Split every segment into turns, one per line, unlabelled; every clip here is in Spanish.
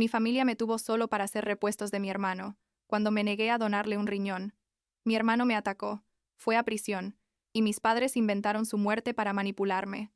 Mi familia me tuvo solo para hacer repuestos de mi hermano, cuando me negué a donarle un riñón. Mi hermano me atacó, fue a prisión, y mis padres inventaron su muerte para manipularme.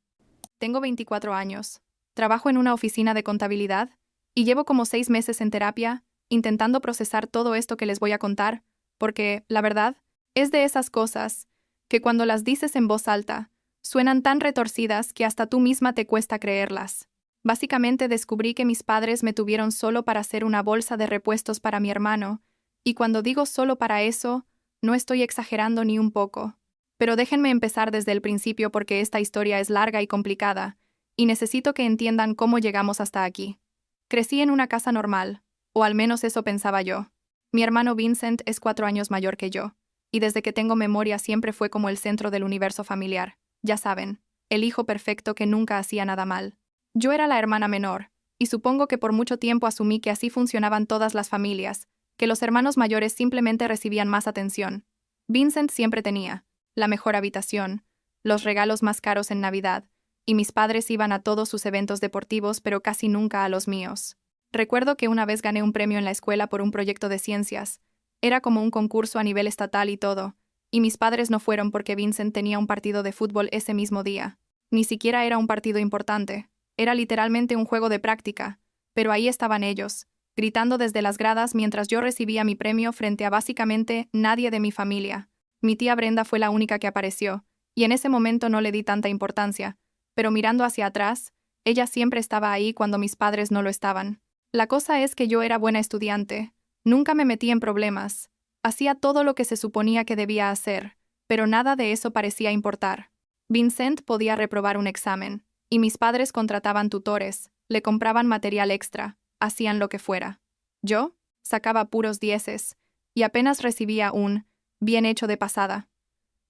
Tengo 24 años, trabajo en una oficina de contabilidad, y llevo como 6 meses en terapia, intentando procesar todo esto que les voy a contar, porque, la verdad, es de esas cosas que cuando las dices en voz alta, suenan tan retorcidas que hasta tú misma te cuesta creerlas. Básicamente descubrí que mis padres me tuvieron solo para hacer una bolsa de repuestos para mi hermano, y cuando digo solo para eso, no estoy exagerando ni un poco. Pero déjenme empezar desde el principio porque esta historia es larga y complicada, y necesito que entiendan cómo llegamos hasta aquí. Crecí en una casa normal, o al menos eso pensaba yo. Mi hermano Vincent es 4 años mayor que yo, y desde que tengo memoria siempre fue como el centro del universo familiar. Ya saben, el hijo perfecto que nunca hacía nada mal. Yo era la hermana menor, y supongo que por mucho tiempo asumí que así funcionaban todas las familias, que los hermanos mayores simplemente recibían más atención. Vincent siempre tenía la mejor habitación, los regalos más caros en Navidad, y mis padres iban a todos sus eventos deportivos pero casi nunca a los míos. Recuerdo que una vez gané un premio en la escuela por un proyecto de ciencias. Era como un concurso a nivel estatal y todo, y mis padres no fueron porque Vincent tenía un partido de fútbol ese mismo día. Ni siquiera era un partido importante. Era literalmente un juego de práctica, pero ahí estaban ellos, gritando desde las gradas mientras yo recibía mi premio frente a básicamente nadie de mi familia. Mi tía Brenda fue la única que apareció, y en ese momento no le di tanta importancia, pero mirando hacia atrás, ella siempre estaba ahí cuando mis padres no lo estaban. La cosa es que yo era buena estudiante, nunca me metí en problemas, hacía todo lo que se suponía que debía hacer, pero nada de eso parecía importar. Vincent podía reprobar un examen, y mis padres contrataban tutores, le compraban material extra, hacían lo que fuera. Yo sacaba puros dieces, y apenas recibía un bien hecho de pasada.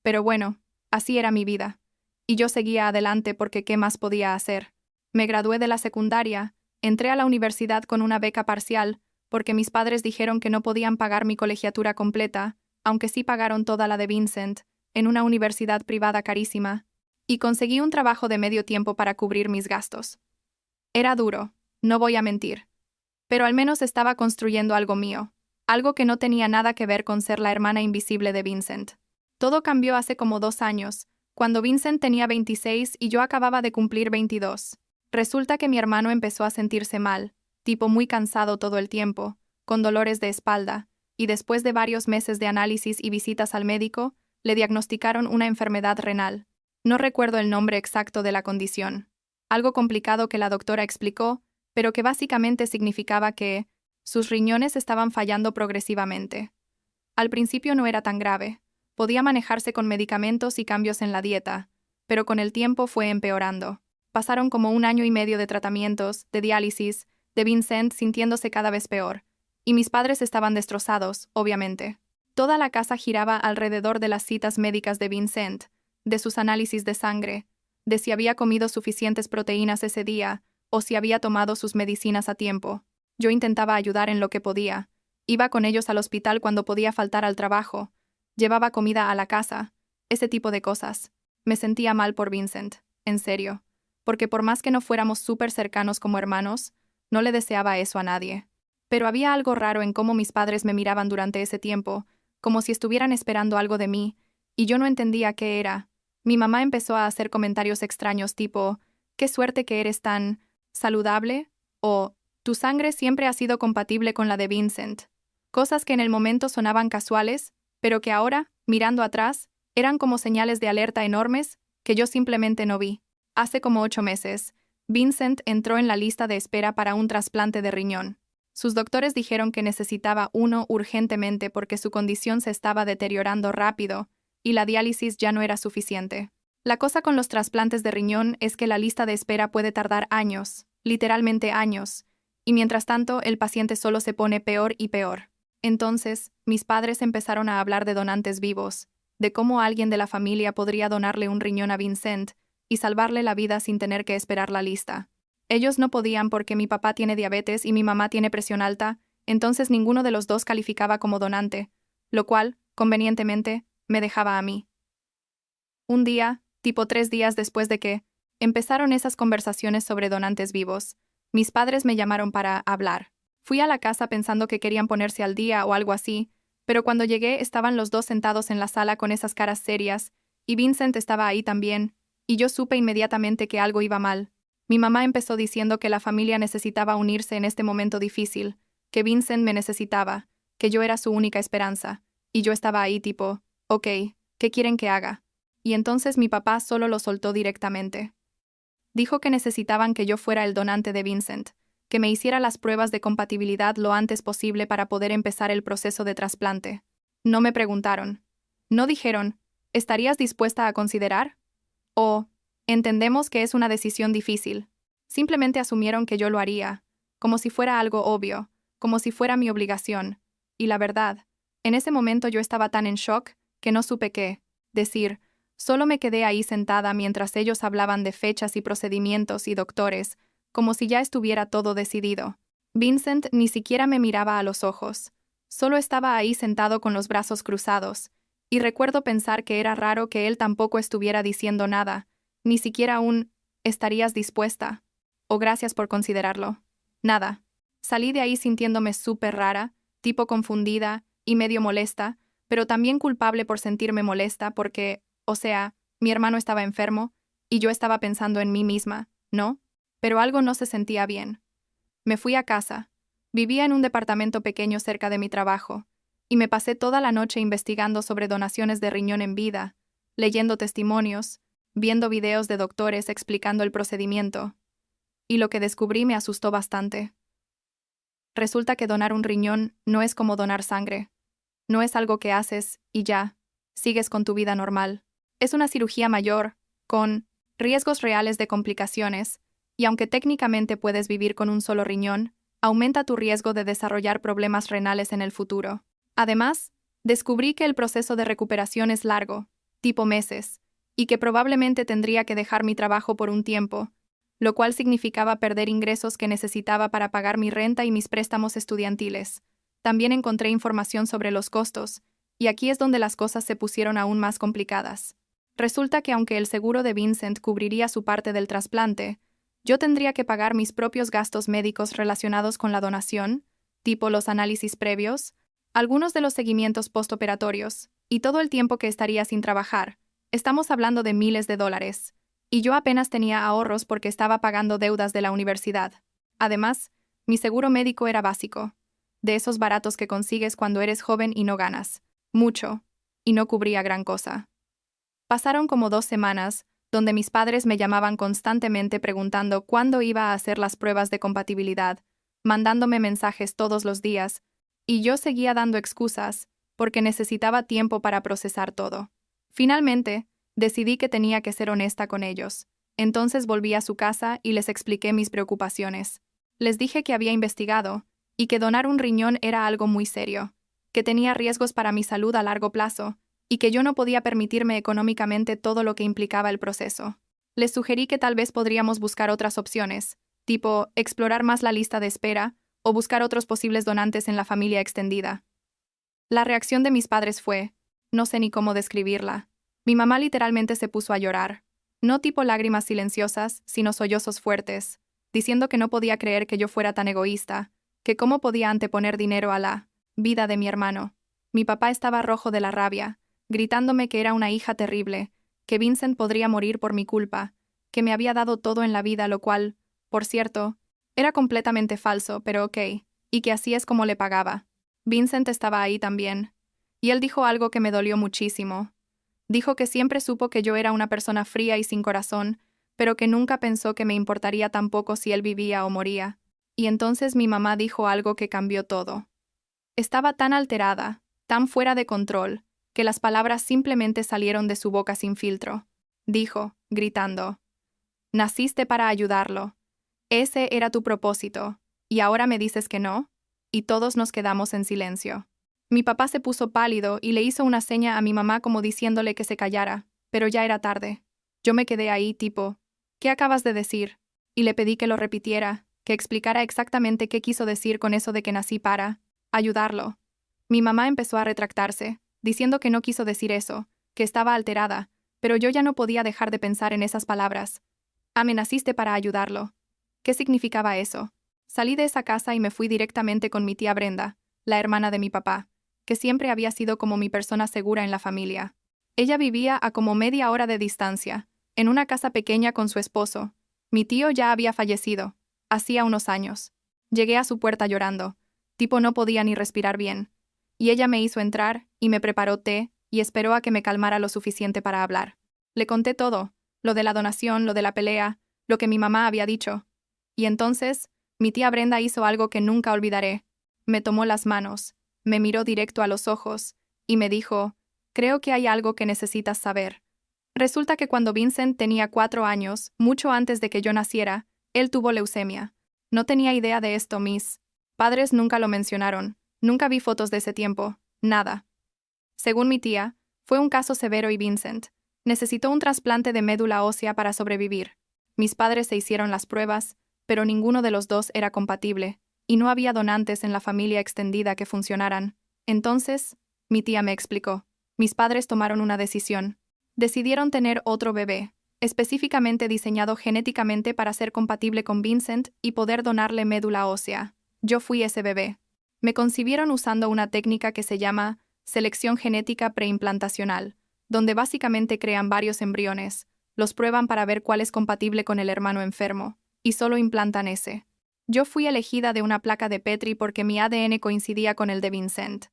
Pero bueno, así era mi vida. Y yo seguía adelante porque ¿qué más podía hacer? Me gradué de la secundaria, entré a la universidad con una beca parcial, porque mis padres dijeron que no podían pagar mi colegiatura completa, aunque sí pagaron toda la de Vincent, en una universidad privada carísima, y conseguí un trabajo de medio tiempo para cubrir mis gastos. Era duro, no voy a mentir, pero al menos estaba construyendo algo mío, algo que no tenía nada que ver con ser la hermana invisible de Vincent. Todo cambió hace como 2 años, cuando Vincent tenía 26 y yo acababa de cumplir 22. Resulta que mi hermano empezó a sentirse mal, tipo muy cansado todo el tiempo, con dolores de espalda, y después de varios meses de análisis y visitas al médico, le diagnosticaron una enfermedad renal. No recuerdo el nombre exacto de la condición. Algo complicado que la doctora explicó, pero que básicamente significaba que sus riñones estaban fallando progresivamente. Al principio no era tan grave, podía manejarse con medicamentos y cambios en la dieta, pero con el tiempo fue empeorando. Pasaron como 1 año y medio de tratamientos, de diálisis, de Vincent sintiéndose cada vez peor, y mis padres estaban destrozados, obviamente. Toda la casa giraba alrededor de las citas médicas de Vincent, de sus análisis de sangre, de si había comido suficientes proteínas ese día, o si había tomado sus medicinas a tiempo. Yo intentaba ayudar en lo que podía. Iba con ellos al hospital cuando podía faltar al trabajo. Llevaba comida a la casa. Ese tipo de cosas. Me sentía mal por Vincent, en serio. Porque por más que no fuéramos súper cercanos como hermanos, no le deseaba eso a nadie. Pero había algo raro en cómo mis padres me miraban durante ese tiempo, como si estuvieran esperando algo de mí, y yo no entendía qué era. Mi mamá empezó a hacer comentarios extraños tipo, «Qué suerte que eres tan saludable», o «Tu sangre siempre ha sido compatible con la de Vincent». Cosas que en el momento sonaban casuales, pero que ahora, mirando atrás, eran como señales de alerta enormes que yo simplemente no vi. Hace como 8 meses, Vincent entró en la lista de espera para un trasplante de riñón. Sus doctores dijeron que necesitaba uno urgentemente porque su condición se estaba deteriorando rápido y la diálisis ya no era suficiente. La cosa con los trasplantes de riñón es que la lista de espera puede tardar años, literalmente años, y mientras tanto el paciente solo se pone peor y peor. Entonces, mis padres empezaron a hablar de donantes vivos, de cómo alguien de la familia podría donarle un riñón a Vincent y salvarle la vida sin tener que esperar la lista. Ellos no podían porque mi papá tiene diabetes y mi mamá tiene presión alta, entonces ninguno de los dos calificaba como donante, lo cual, convenientemente, me dejaba a mí. Un día, tipo 3 días después de que empezaron esas conversaciones sobre donantes vivos, mis padres me llamaron para hablar. Fui a la casa pensando que querían ponerse al día o algo así, pero cuando llegué estaban los dos sentados en la sala con esas caras serias, y Vincent estaba ahí también, y yo supe inmediatamente que algo iba mal. Mi mamá empezó diciendo que la familia necesitaba unirse en este momento difícil, que Vincent me necesitaba, que yo era su única esperanza, y yo estaba ahí tipo, ok, ¿qué quieren que haga? Y entonces mi papá solo lo soltó directamente. Dijo que necesitaban que yo fuera el donante de Vincent, que me hiciera las pruebas de compatibilidad lo antes posible para poder empezar el proceso de trasplante. No me preguntaron. No dijeron, ¿estarías dispuesta a considerar? O, entendemos que es una decisión difícil. Simplemente asumieron que yo lo haría, como si fuera algo obvio, como si fuera mi obligación. Y la verdad, en ese momento yo estaba tan en shock que no supe qué decir. Solo me quedé ahí sentada mientras ellos hablaban de fechas y procedimientos y doctores, como si ya estuviera todo decidido. Vincent ni siquiera me miraba a los ojos. Solo estaba ahí sentado con los brazos cruzados, y recuerdo pensar que era raro que él tampoco estuviera diciendo nada, ni siquiera un «¿estarías dispuesta?» o «gracias por considerarlo». Nada. Salí de ahí sintiéndome súper rara, tipo confundida y medio molesta, pero también culpable por sentirme molesta porque, o sea, mi hermano estaba enfermo, y yo estaba pensando en mí misma, ¿no? Pero algo no se sentía bien. Me fui a casa. Vivía en un departamento pequeño cerca de mi trabajo, y me pasé toda la noche investigando sobre donaciones de riñón en vida, leyendo testimonios, viendo videos de doctores explicando el procedimiento. Y lo que descubrí me asustó bastante. Resulta que donar un riñón no es como donar sangre. No es algo que haces y ya, sigues con tu vida normal. Es una cirugía mayor, con riesgos reales de complicaciones, y aunque técnicamente puedes vivir con un solo riñón, aumenta tu riesgo de desarrollar problemas renales en el futuro. Además, descubrí que el proceso de recuperación es largo, tipo meses, y que probablemente tendría que dejar mi trabajo por un tiempo, lo cual significaba perder ingresos que necesitaba para pagar mi renta y mis préstamos estudiantiles. También encontré información sobre los costos, y aquí es donde las cosas se pusieron aún más complicadas. Resulta que aunque el seguro de Vincent cubriría su parte del trasplante, yo tendría que pagar mis propios gastos médicos relacionados con la donación, tipo los análisis previos, algunos de los seguimientos postoperatorios, y todo el tiempo que estaría sin trabajar. Estamos hablando de miles de dólares. Y yo apenas tenía ahorros porque estaba pagando deudas de la universidad. Además, mi seguro médico era básico, de esos baratos que consigues cuando eres joven y no ganas mucho, y no cubría gran cosa. Pasaron como 2 semanas, donde mis padres me llamaban constantemente preguntando cuándo iba a hacer las pruebas de compatibilidad, mandándome mensajes todos los días, y yo seguía dando excusas, porque necesitaba tiempo para procesar todo. Finalmente, decidí que tenía que ser honesta con ellos. Entonces volví a su casa y les expliqué mis preocupaciones. Les dije que había investigado, y que donar un riñón era algo muy serio, que tenía riesgos para mi salud a largo plazo, y que yo no podía permitirme económicamente todo lo que implicaba el proceso. Les sugerí que tal vez podríamos buscar otras opciones, tipo explorar más la lista de espera o buscar otros posibles donantes en la familia extendida. La reacción de mis padres fue, no sé ni cómo describirla. Mi mamá literalmente se puso a llorar, no tipo lágrimas silenciosas, sino sollozos fuertes, diciendo que no podía creer que yo fuera tan egoísta, que cómo podía anteponer dinero a la vida de mi hermano. Mi papá estaba rojo de la rabia, gritándome que era una hija terrible, que Vincent podría morir por mi culpa, que me había dado todo en la vida, lo cual, por cierto, era completamente falso, pero ok, y que así es como le pagaba. Vincent estaba ahí también, y él dijo algo que me dolió muchísimo. Dijo que siempre supo que yo era una persona fría y sin corazón, pero que nunca pensó que me importaría tampoco si él vivía o moría. Y entonces mi mamá dijo algo que cambió todo. Estaba tan alterada, tan fuera de control, que las palabras simplemente salieron de su boca sin filtro. Dijo, gritando, «Naciste para ayudarlo. Ese era tu propósito. ¿Y ahora me dices que no?» Y todos nos quedamos en silencio. Mi papá se puso pálido y le hizo una seña a mi mamá como diciéndole que se callara, pero ya era tarde. Yo me quedé ahí tipo, «¿Qué acabas de decir?» Y le pedí que lo repitiera, que explicara exactamente qué quiso decir con eso de que nací para ayudarlo. Mi mamá empezó a retractarse, diciendo que no quiso decir eso, que estaba alterada, pero yo ya no podía dejar de pensar en esas palabras. «Me naciste para ayudarlo». ¿Qué significaba eso? Salí de esa casa y me fui directamente con mi tía Brenda, la hermana de mi papá, que siempre había sido como mi persona segura en la familia. Ella vivía a como media hora de distancia, en una casa pequeña con su esposo. Mi tío ya había fallecido, hacía unos años. Llegué a su puerta llorando. Tipo no podía ni respirar bien. Y ella me hizo entrar, y me preparó té, y esperó a que me calmara lo suficiente para hablar. Le conté todo, lo de la donación, lo de la pelea, lo que mi mamá había dicho. Y entonces, mi tía Brenda hizo algo que nunca olvidaré. Me tomó las manos, me miró directo a los ojos, y me dijo, creo que hay algo que necesitas saber. Resulta que cuando Vincent tenía 4 años, mucho antes de que yo naciera, él tuvo leucemia. No tenía idea de esto, mis padres nunca lo mencionaron, nunca vi fotos de ese tiempo, nada. Según mi tía, fue un caso severo y Vincent necesitó un trasplante de médula ósea para sobrevivir. Mis padres se hicieron las pruebas, pero ninguno de los dos era compatible, y no había donantes en la familia extendida que funcionaran. Entonces, mi tía me explicó. Mis padres tomaron una decisión. Decidieron tener otro bebé, específicamente diseñado genéticamente para ser compatible con Vincent y poder donarle médula ósea. Yo fui ese bebé. Me concibieron usando una técnica que se llama selección genética preimplantacional, donde básicamente crean varios embriones, los prueban para ver cuál es compatible con el hermano enfermo, y solo implantan ese. Yo fui elegida de una placa de Petri porque mi ADN coincidía con el de Vincent.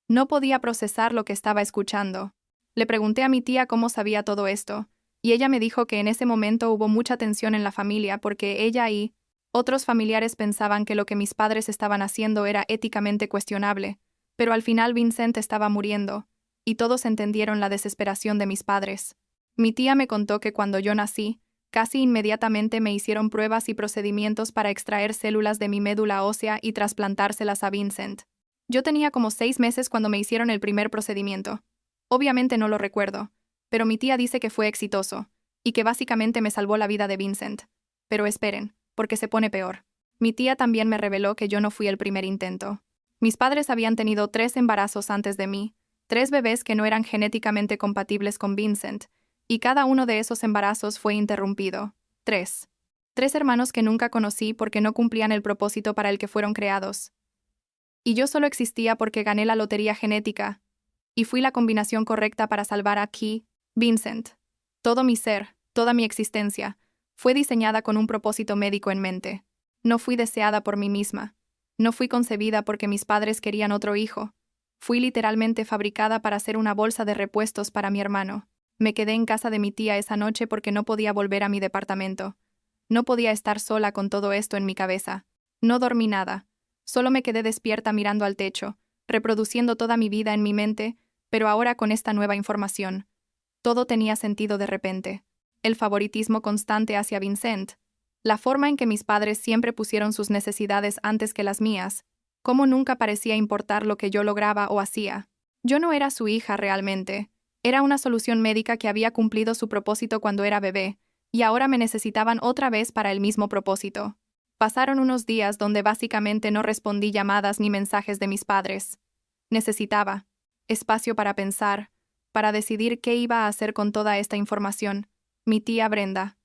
No podía procesar lo que estaba escuchando. Le pregunté a mi tía cómo sabía todo esto, y ella me dijo que en ese momento hubo mucha tensión en la familia porque ella y otros familiares pensaban que lo que mis padres estaban haciendo era éticamente cuestionable, pero al final Vincent estaba muriendo, y todos entendieron la desesperación de mis padres. Mi tía me contó que cuando yo nací, casi inmediatamente me hicieron pruebas y procedimientos para extraer células de mi médula ósea y trasplantárselas a Vincent. Yo tenía como 6 meses cuando me hicieron el primer procedimiento. Obviamente no lo recuerdo, pero mi tía dice que fue exitoso, y que básicamente me salvó la vida de Vincent. Pero esperen, porque se pone peor. Mi tía también me reveló que yo no fui el primer intento. Mis padres habían tenido 3 embarazos antes de mí, 3 bebés que no eran genéticamente compatibles con Vincent, y cada uno de esos embarazos fue interrumpido. 3 hermanos que nunca conocí porque no cumplían el propósito para el que fueron creados. Y yo solo existía porque gané la lotería genética, y fui la combinación correcta para salvar a Vincent. Todo mi ser, toda mi existencia, fue diseñada con un propósito médico en mente. No fui deseada por mí misma. No fui concebida porque mis padres querían otro hijo. Fui literalmente fabricada para ser una bolsa de repuestos para mi hermano. Me quedé en casa de mi tía esa noche porque no podía volver a mi departamento. No podía estar sola con todo esto en mi cabeza. No dormí nada. Solo me quedé despierta mirando al techo, reproduciendo toda mi vida en mi mente, pero ahora con esta nueva información. Todo tenía sentido de repente. El favoritismo constante hacia Vincent, la forma en que mis padres siempre pusieron sus necesidades antes que las mías, cómo nunca parecía importar lo que yo lograba o hacía. Yo no era su hija realmente. Era una solución médica que había cumplido su propósito cuando era bebé, y ahora me necesitaban otra vez para el mismo propósito. Pasaron unos días donde básicamente no respondí llamadas ni mensajes de mis padres. Necesitaba espacio para pensar, para decidir qué iba a hacer con toda esta información. Mi tía Brenda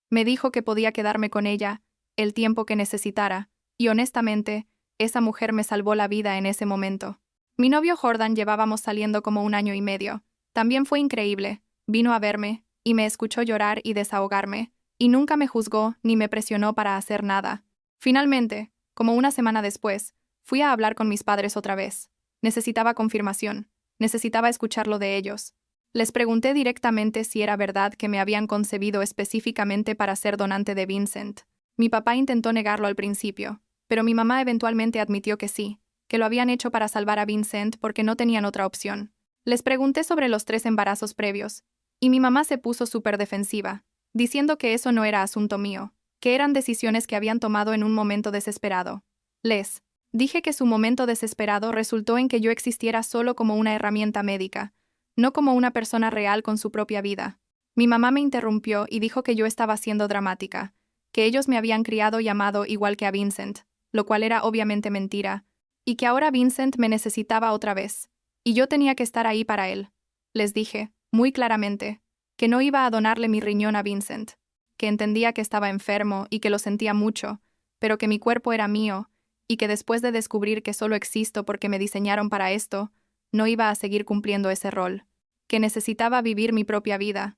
me dijo que podía quedarme con ella el tiempo que necesitara, y honestamente, esa mujer me salvó la vida en ese momento. Mi novio Jordan llevábamos saliendo como 1 año y medio. También fue increíble. Vino a verme, y me escuchó llorar y desahogarme, y nunca me juzgó ni me presionó para hacer nada. Finalmente, como 1 semana después, fui a hablar con mis padres otra vez. Necesitaba confirmación. Necesitaba escucharlo de ellos. Les pregunté directamente si era verdad que me habían concebido específicamente para ser donante de Vincent. Mi papá intentó negarlo al principio, pero mi mamá eventualmente admitió que sí, que lo habían hecho para salvar a Vincent porque no tenían otra opción. Les pregunté sobre los 3 embarazos previos, y mi mamá se puso súper defensiva, diciendo que eso no era asunto mío, que eran decisiones que habían tomado en un momento desesperado. Les dije que su momento desesperado resultó en que yo existiera solo como una herramienta médica, no como una persona real con su propia vida. Mi mamá me interrumpió y dijo que yo estaba siendo dramática, que ellos me habían criado y amado igual que a Vincent, lo cual era obviamente mentira, y que ahora Vincent me necesitaba otra vez, y yo tenía que estar ahí para él. Les dije, muy claramente, que no iba a donarle mi riñón a Vincent, que entendía que estaba enfermo y que lo sentía mucho, pero que mi cuerpo era mío, y que después de descubrir que solo existo porque me diseñaron para esto, no iba a seguir cumpliendo ese rol, que necesitaba vivir mi propia vida,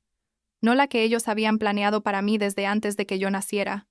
no la que ellos habían planeado para mí desde antes de que yo naciera.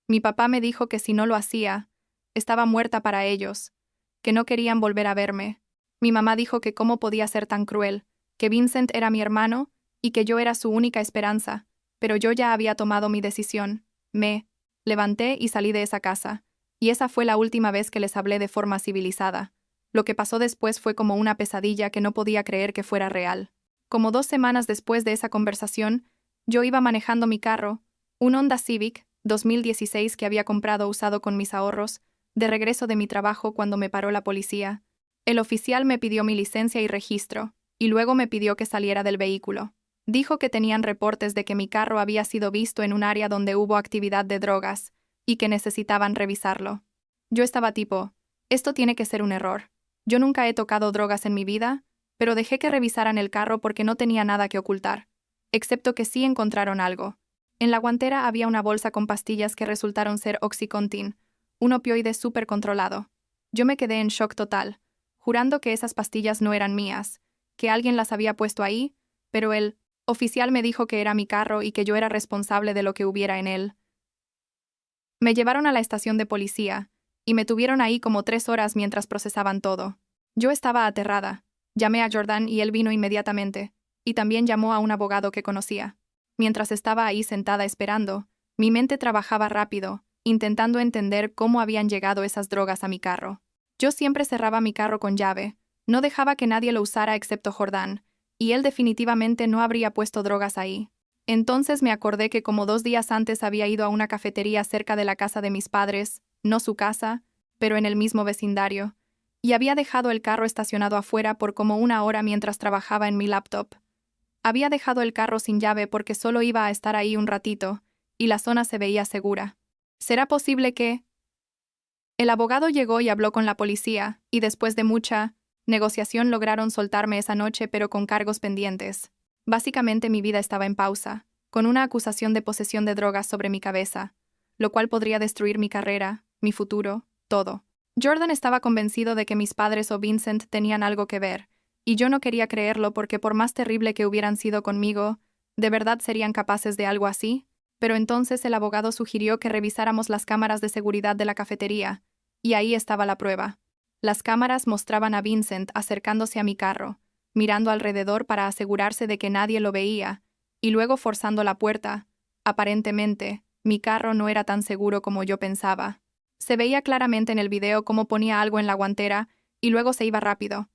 Mi papá me dijo que si no lo hacía, estaba muerta para ellos, que no querían volver a verme. Mi mamá dijo que cómo podía ser tan cruel, que Vincent era mi hermano y que yo era su única esperanza, pero yo ya había tomado mi decisión. Me levanté y salí de esa casa, y esa fue la última vez que les hablé de forma civilizada. Lo que pasó después fue como una pesadilla que no podía creer que fuera real. Como 2 semanas después de esa conversación, yo iba manejando mi carro, un Honda Civic 2016 que había comprado usado con mis ahorros, de regreso de mi trabajo cuando me paró la policía. El oficial me pidió mi licencia y registro, y luego me pidió que saliera del vehículo. Dijo que tenían reportes de que mi carro había sido visto en un área donde hubo actividad de drogas, y que necesitaban revisarlo. Yo estaba tipo, esto tiene que ser un error. Yo nunca he tocado drogas en mi vida, pero dejé que revisaran el carro porque no tenía nada que ocultar, excepto que sí encontraron algo. En la guantera había una bolsa con pastillas que resultaron ser Oxycontin, un opioide súper controlado. Yo me quedé en shock total, jurando que esas pastillas no eran mías, que alguien las había puesto ahí, pero el oficial me dijo que era mi carro y que yo era responsable de lo que hubiera en él. Me llevaron a la estación de policía, y me tuvieron ahí como 3 horas mientras procesaban todo. Yo estaba aterrada. Llamé a Jordan y él vino inmediatamente, y también llamó a un abogado que conocía. Mientras estaba ahí sentada esperando, mi mente trabajaba rápido, intentando entender cómo habían llegado esas drogas a mi carro. Yo siempre cerraba mi carro con llave, no dejaba que nadie lo usara excepto Jordan, y él definitivamente no habría puesto drogas ahí. Entonces me acordé que como 2 días antes había ido a una cafetería cerca de la casa de mis padres, no su casa, pero en el mismo vecindario, y había dejado el carro estacionado afuera por como 1 hora mientras trabajaba en mi laptop. Había dejado el carro sin llave porque solo iba a estar ahí un ratito, y la zona se veía segura. ¿Será posible que...? El abogado llegó y habló con la policía, y después de mucha negociación lograron soltarme esa noche pero con cargos pendientes. Básicamente mi vida estaba en pausa, con una acusación de posesión de drogas sobre mi cabeza, lo cual podría destruir mi carrera, mi futuro, todo. Jordan estaba convencido de que mis padres o Vincent tenían algo que ver, y yo no quería creerlo porque por más terrible que hubieran sido conmigo, ¿de verdad serían capaces de algo así? Pero entonces el abogado sugirió que revisáramos las cámaras de seguridad de la cafetería, y ahí estaba la prueba. Las cámaras mostraban a Vincent acercándose a mi carro, mirando alrededor para asegurarse de que nadie lo veía, y luego forzando la puerta. Aparentemente, mi carro no era tan seguro como yo pensaba. Se veía claramente en el video cómo ponía algo en la guantera, y luego se iba rápido.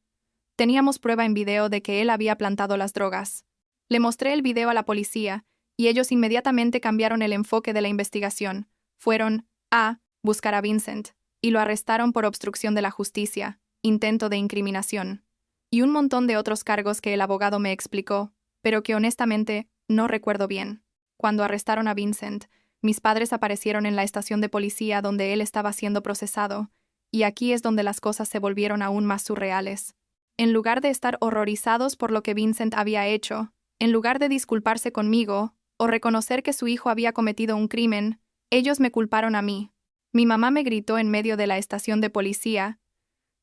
Teníamos prueba en video de que él había plantado las drogas. Le mostré el video a la policía, y ellos inmediatamente cambiaron el enfoque de la investigación. Fueron a buscar a Vincent, y lo arrestaron por obstrucción de la justicia, intento de incriminación, y un montón de otros cargos que el abogado me explicó, pero que honestamente no recuerdo bien. Cuando arrestaron a Vincent, mis padres aparecieron en la estación de policía donde él estaba siendo procesado, y aquí es donde las cosas se volvieron aún más surreales. En lugar de estar horrorizados por lo que Vincent había hecho, en lugar de disculparse conmigo o reconocer que su hijo había cometido un crimen, ellos me culparon a mí. Mi mamá me gritó en medio de la estación de policía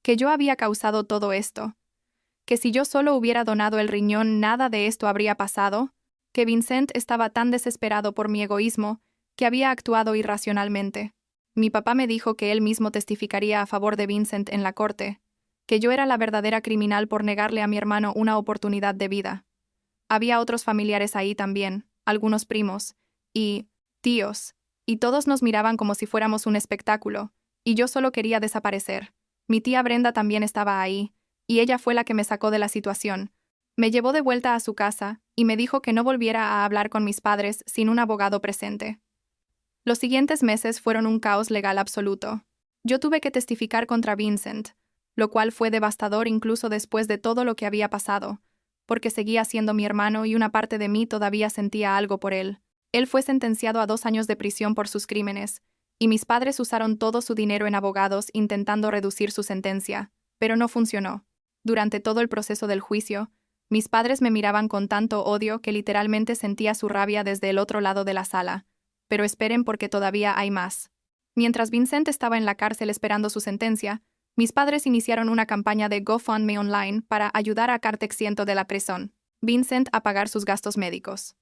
que yo había causado todo esto, que si yo solo hubiera donado el riñón nada de esto habría pasado, que Vincent estaba tan desesperado por mi egoísmo que había actuado irracionalmente. Mi papá me dijo que él mismo testificaría a favor de Vincent en la corte, que yo era la verdadera criminal por negarle a mi hermano una oportunidad de vida. Había otros familiares ahí también, algunos primos y tíos, y todos nos miraban como si fuéramos un espectáculo, y yo solo quería desaparecer. Mi tía Brenda también estaba ahí, y ella fue la que me sacó de la situación. Me llevó de vuelta a su casa y me dijo que no volviera a hablar con mis padres sin un abogado presente. Los siguientes meses fueron un caos legal absoluto. Yo tuve que testificar contra Vincent, lo cual fue devastador incluso después de todo lo que había pasado, porque seguía siendo mi hermano y una parte de mí todavía sentía algo por él. Él fue sentenciado a 2 años de prisión por sus crímenes, y mis padres usaron todo su dinero en abogados intentando reducir su sentencia, pero no funcionó. Durante todo el proceso del juicio, mis padres me miraban con tanto odio que literalmente sentía su rabia desde el otro lado de la sala. Pero esperen porque todavía hay más. Mientras Vincent estaba en la cárcel esperando su sentencia, mis padres iniciaron una campaña de GoFundMe online para ayudar a Cartexiento de la prisión, Vincent, a pagar sus gastos médicos.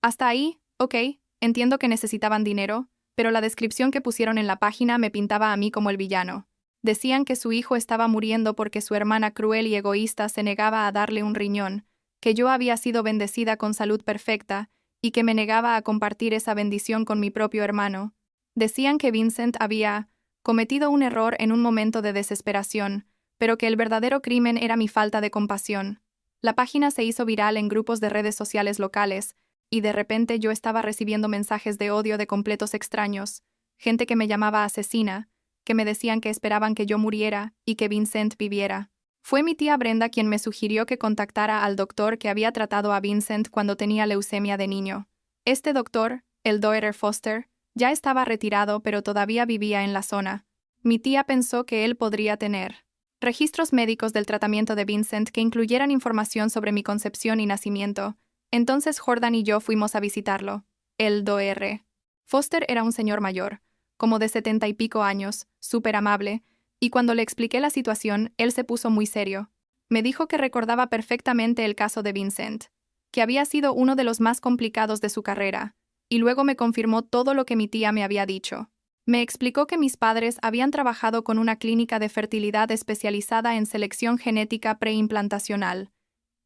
Hasta ahí, ok, entiendo que necesitaban dinero, pero la descripción que pusieron en la página me pintaba a mí como el villano. Decían que su hijo estaba muriendo porque su hermana cruel y egoísta se negaba a darle un riñón, que yo había sido bendecida con salud perfecta y que me negaba a compartir esa bendición con mi propio hermano. Decían que Vincent había cometido un error en un momento de desesperación, pero que el verdadero crimen era mi falta de compasión. La página se hizo viral en grupos de redes sociales locales, y de repente yo estaba recibiendo mensajes de odio de completos extraños, gente que me llamaba asesina, que me decían que esperaban que yo muriera y que Vincent viviera. Fue mi tía Brenda quien me sugirió que contactara al doctor que había tratado a Vincent cuando tenía leucemia de niño. Este doctor, el Dr. Foster, ya estaba retirado pero todavía vivía en la zona. Mi tía pensó que él podría tener registros médicos del tratamiento de Vincent que incluyeran información sobre mi concepción y nacimiento. Entonces Jordan y yo fuimos a visitarlo. El Dr. Foster era un señor mayor, como de 70 y pico años, súper amable, y cuando le expliqué la situación, él se puso muy serio. Me dijo que recordaba perfectamente el caso de Vincent, que había sido uno de los más complicados de su carrera, y luego me confirmó todo lo que mi tía me había dicho. Me explicó que mis padres habían trabajado con una clínica de fertilidad especializada en selección genética preimplantacional,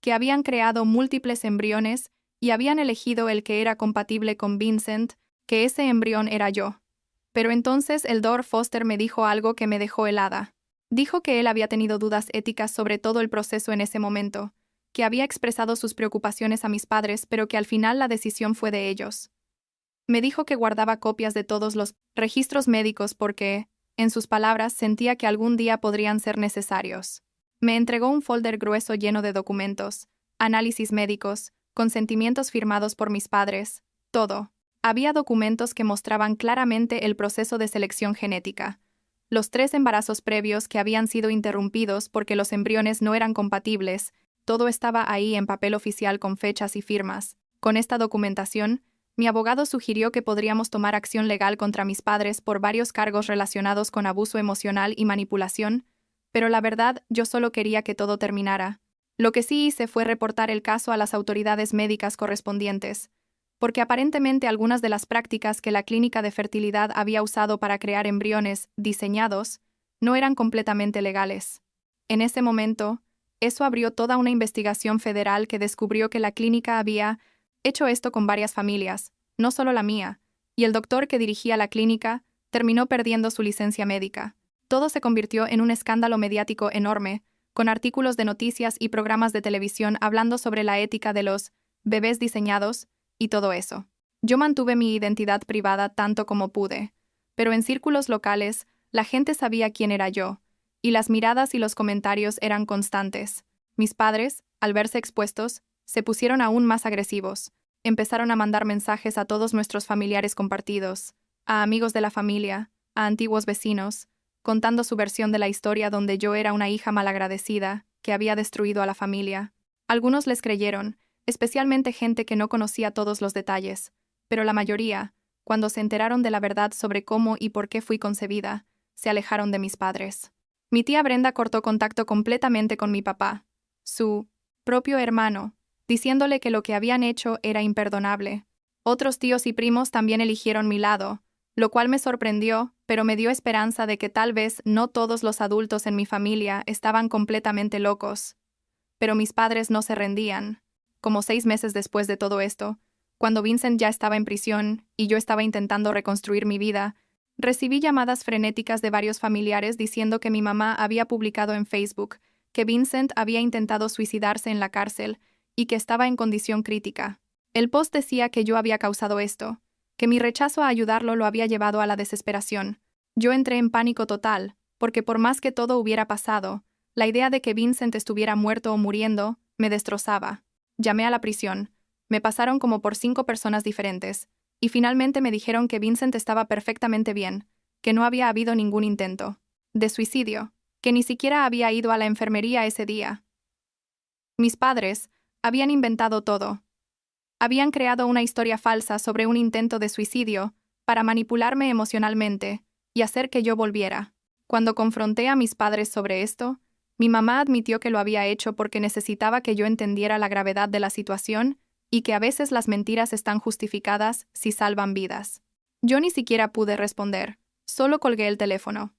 que habían creado múltiples embriones y habían elegido el que era compatible con Vincent, que ese embrión era yo. Pero entonces el Dr. Foster me dijo algo que me dejó helada. Dijo que él había tenido dudas éticas sobre todo el proceso en ese momento, que había expresado sus preocupaciones a mis padres, pero que al final la decisión fue de ellos. Me dijo que guardaba copias de todos los registros médicos porque, en sus palabras, sentía que algún día podrían ser necesarios. Me entregó un folder grueso lleno de documentos, análisis médicos, consentimientos firmados por mis padres, todo. Había documentos que mostraban claramente el proceso de selección genética, los 3 embarazos previos que habían sido interrumpidos porque los embriones no eran compatibles, todo estaba ahí en papel oficial con fechas y firmas. Con esta documentación, mi abogado sugirió que podríamos tomar acción legal contra mis padres por varios cargos relacionados con abuso emocional y manipulación, pero la verdad, yo solo quería que todo terminara. Lo que sí hice fue reportar el caso a las autoridades médicas correspondientes, porque aparentemente algunas de las prácticas que la clínica de fertilidad había usado para crear embriones diseñados no eran completamente legales. En ese momento, eso abrió toda una investigación federal que descubrió que la clínica había hecho esto con varias familias, no solo la mía, y el doctor que dirigía la clínica terminó perdiendo su licencia médica. Todo se convirtió en un escándalo mediático enorme, con artículos de noticias y programas de televisión hablando sobre la ética de los bebés diseñados y todo eso. Yo mantuve mi identidad privada tanto como pude, pero en círculos locales la gente sabía quién era yo, y las miradas y los comentarios eran constantes. Mis padres, al verse expuestos, se pusieron aún más agresivos. Empezaron a mandar mensajes a todos nuestros familiares compartidos, a amigos de la familia, a antiguos vecinos, contando su versión de la historia donde yo era una hija malagradecida, que había destruido a la familia. Algunos les creyeron, especialmente gente que no conocía todos los detalles, pero la mayoría, cuando se enteraron de la verdad sobre cómo y por qué fui concebida, se alejaron de mis padres. Mi tía Brenda cortó contacto completamente con mi papá, su propio hermano, diciéndole que lo que habían hecho era imperdonable. Otros tíos y primos también eligieron mi lado, lo cual me sorprendió, pero me dio esperanza de que tal vez no todos los adultos en mi familia estaban completamente locos. Pero mis padres no se rendían. Como 6 meses después de todo esto, cuando Vincent ya estaba en prisión y yo estaba intentando reconstruir mi vida, recibí llamadas frenéticas de varios familiares diciendo que mi mamá había publicado en Facebook que Vincent había intentado suicidarse en la cárcel y que estaba en condición crítica. El post decía que yo había causado esto, que mi rechazo a ayudarlo lo había llevado a la desesperación. Yo entré en pánico total, porque por más que todo hubiera pasado, la idea de que Vincent estuviera muerto o muriendo me destrozaba. Llamé a la prisión. Me pasaron como por 5 personas diferentes, y finalmente me dijeron que Vincent estaba perfectamente bien, que no había habido ningún intento de suicidio, que ni siquiera había ido a la enfermería ese día. Mis padres habían inventado todo. Habían creado una historia falsa sobre un intento de suicidio para manipularme emocionalmente, y hacer que yo volviera. Cuando confronté a mis padres sobre esto, mi mamá admitió que lo había hecho porque necesitaba que yo entendiera la gravedad de la situación y que a veces las mentiras están justificadas si salvan vidas. Yo ni siquiera pude responder, solo colgué el teléfono.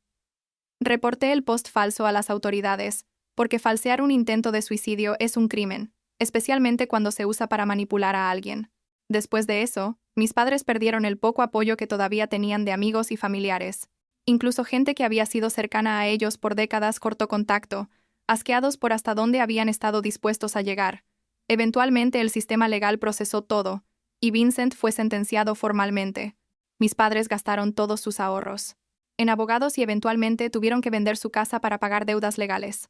Reporté el post falso a las autoridades, porque falsear un intento de suicidio es un crimen, especialmente cuando se usa para manipular a alguien. Después de eso, mis padres perdieron el poco apoyo que todavía tenían de amigos y familiares. Incluso gente que había sido cercana a ellos por décadas cortó contacto, asqueados por hasta dónde habían estado dispuestos a llegar. Eventualmente el sistema legal procesó todo, y Vincent fue sentenciado formalmente. Mis padres gastaron todos sus ahorros en abogados y eventualmente tuvieron que vender su casa para pagar deudas legales.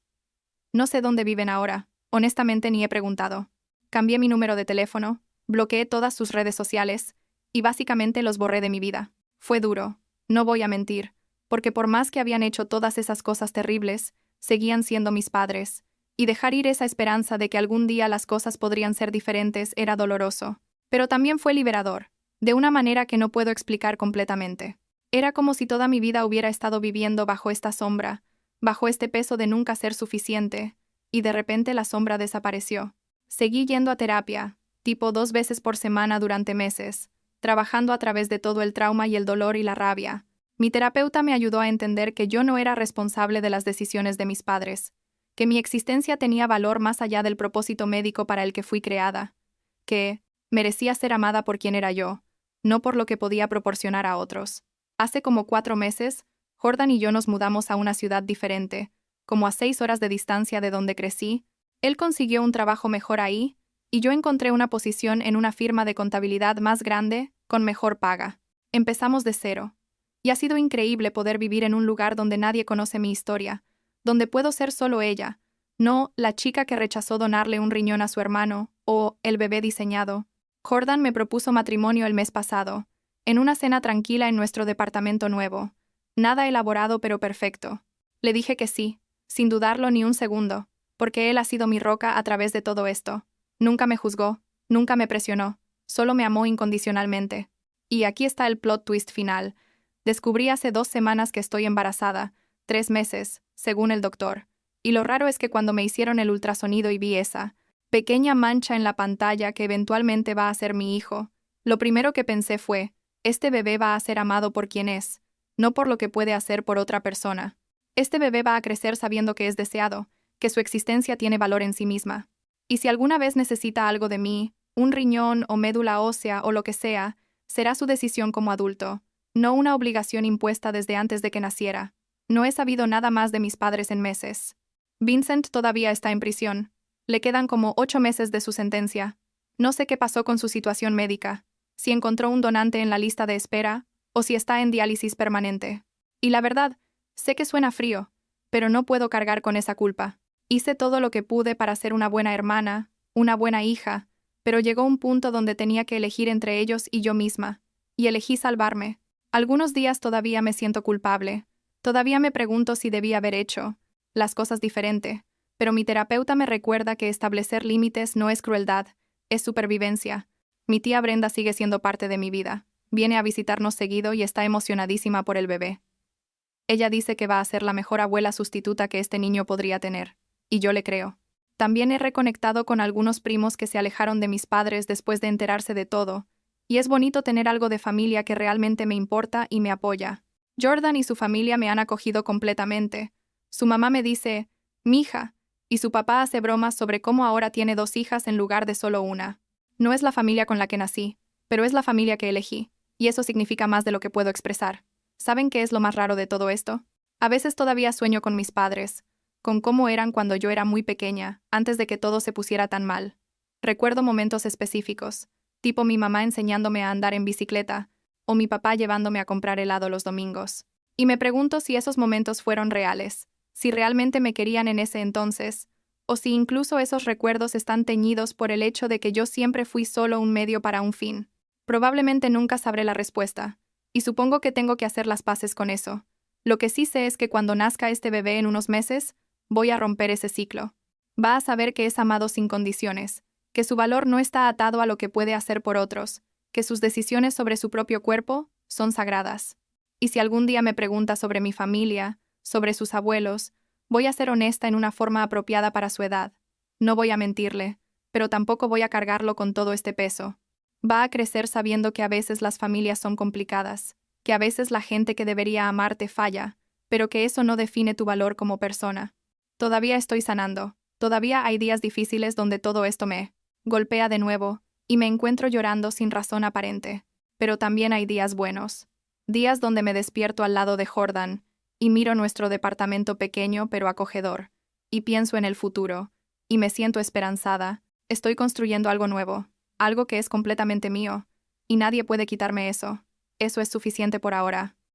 No sé dónde viven ahora, honestamente ni he preguntado. Cambié mi número de teléfono, bloqueé todas sus redes sociales, y básicamente los borré de mi vida. Fue duro, no voy a mentir, porque por más que habían hecho todas esas cosas terribles, seguían siendo mis padres, y dejar ir esa esperanza de que algún día las cosas podrían ser diferentes era doloroso. Pero también fue liberador, de una manera que no puedo explicar completamente. Era como si toda mi vida hubiera estado viviendo bajo esta sombra, bajo este peso de nunca ser suficiente, y de repente la sombra desapareció. Seguí yendo a terapia, tipo 2 veces por semana durante meses, trabajando a través de todo el trauma y el dolor y la rabia. Mi terapeuta me ayudó a entender que yo no era responsable de las decisiones de mis padres, que mi existencia tenía valor más allá del propósito médico para el que fui creada, que merecía ser amada por quien era yo, no por lo que podía proporcionar a otros. Hace como 4 meses, Jordan y yo nos mudamos a una ciudad diferente, como a 6 horas de distancia de donde crecí. Él consiguió un trabajo mejor ahí, y yo encontré una posición en una firma de contabilidad más grande, con mejor paga. Empezamos de cero. Y ha sido increíble poder vivir en un lugar donde nadie conoce mi historia, donde puedo ser solo ella, no la chica que rechazó donarle un riñón a su hermano, o el bebé diseñado. Jordan me propuso matrimonio el mes pasado, en una cena tranquila en nuestro departamento nuevo. Nada elaborado pero perfecto. Le dije que sí, sin dudarlo ni un segundo, porque él ha sido mi roca a través de todo esto. Nunca me juzgó, nunca me presionó, solo me amó incondicionalmente. Y aquí está el plot twist final. Descubrí hace 2 semanas que estoy embarazada, 3 meses, según el doctor. Y lo raro es que cuando me hicieron el ultrasonido y vi esa pequeña mancha en la pantalla que eventualmente va a ser mi hijo, lo primero que pensé fue, este bebé va a ser amado por quien es, no por lo que puede hacer por otra persona. Este bebé va a crecer sabiendo que es deseado, que su existencia tiene valor en sí misma. Y si alguna vez necesita algo de mí, un riñón o médula ósea o lo que sea, será su decisión como adulto, no una obligación impuesta desde antes de que naciera. No he sabido nada más de mis padres en meses. Vincent todavía está en prisión. Le quedan como 8 meses de su sentencia. No sé qué pasó con su situación médica, si encontró un donante en la lista de espera, o si está en diálisis permanente. Y la verdad, sé que suena frío, pero no puedo cargar con esa culpa. Hice todo lo que pude para ser una buena hermana, una buena hija, pero llegó un punto donde tenía que elegir entre ellos y yo misma, y elegí salvarme. Algunos días todavía me siento culpable, todavía me pregunto si debí haber hecho las cosas diferente, pero mi terapeuta me recuerda que establecer límites no es crueldad, es supervivencia. Mi tía Brenda sigue siendo parte de mi vida. Viene a visitarnos seguido y está emocionadísima por el bebé. Ella dice que va a ser la mejor abuela sustituta que este niño podría tener, y yo le creo. También he reconectado con algunos primos que se alejaron de mis padres después de enterarse de todo, y es bonito tener algo de familia que realmente me importa y me apoya. Jordan y su familia me han acogido completamente. Su mamá me dice, mija, y su papá hace bromas sobre cómo ahora tiene 2 hijas en lugar de solo una. No es la familia con la que nací, pero es la familia que elegí, y eso significa más de lo que puedo expresar. ¿Saben qué es lo más raro de todo esto? A veces todavía sueño con mis padres, con cómo eran cuando yo era muy pequeña, antes de que todo se pusiera tan mal. Recuerdo momentos específicos, tipo mi mamá enseñándome a andar en bicicleta, o mi papá llevándome a comprar helado los domingos. Y me pregunto si esos momentos fueron reales, si realmente me querían en ese entonces, o si incluso esos recuerdos están teñidos por el hecho de que yo siempre fui solo un medio para un fin. Probablemente nunca sabré la respuesta, y supongo que tengo que hacer las paces con eso. Lo que sí sé es que cuando nazca este bebé en unos meses, voy a romper ese ciclo. Va a saber que es amado sin condiciones, que su valor no está atado a lo que puede hacer por otros, que sus decisiones sobre su propio cuerpo son sagradas. Y si algún día me pregunta sobre mi familia, sobre sus abuelos, voy a ser honesta en una forma apropiada para su edad. No voy a mentirle, pero tampoco voy a cargarlo con todo este peso. Va a crecer sabiendo que a veces las familias son complicadas, que a veces la gente que debería amarte falla, pero que eso no define tu valor como persona. Todavía estoy sanando, todavía hay días difíciles donde todo esto me golpea de nuevo, y me encuentro llorando sin razón aparente. Pero también hay días buenos. Días donde me despierto al lado de Jordan, y miro nuestro departamento pequeño pero acogedor, y pienso en el futuro, y me siento esperanzada. Estoy construyendo algo nuevo, algo que es completamente mío, y nadie puede quitarme eso. Eso es suficiente por ahora.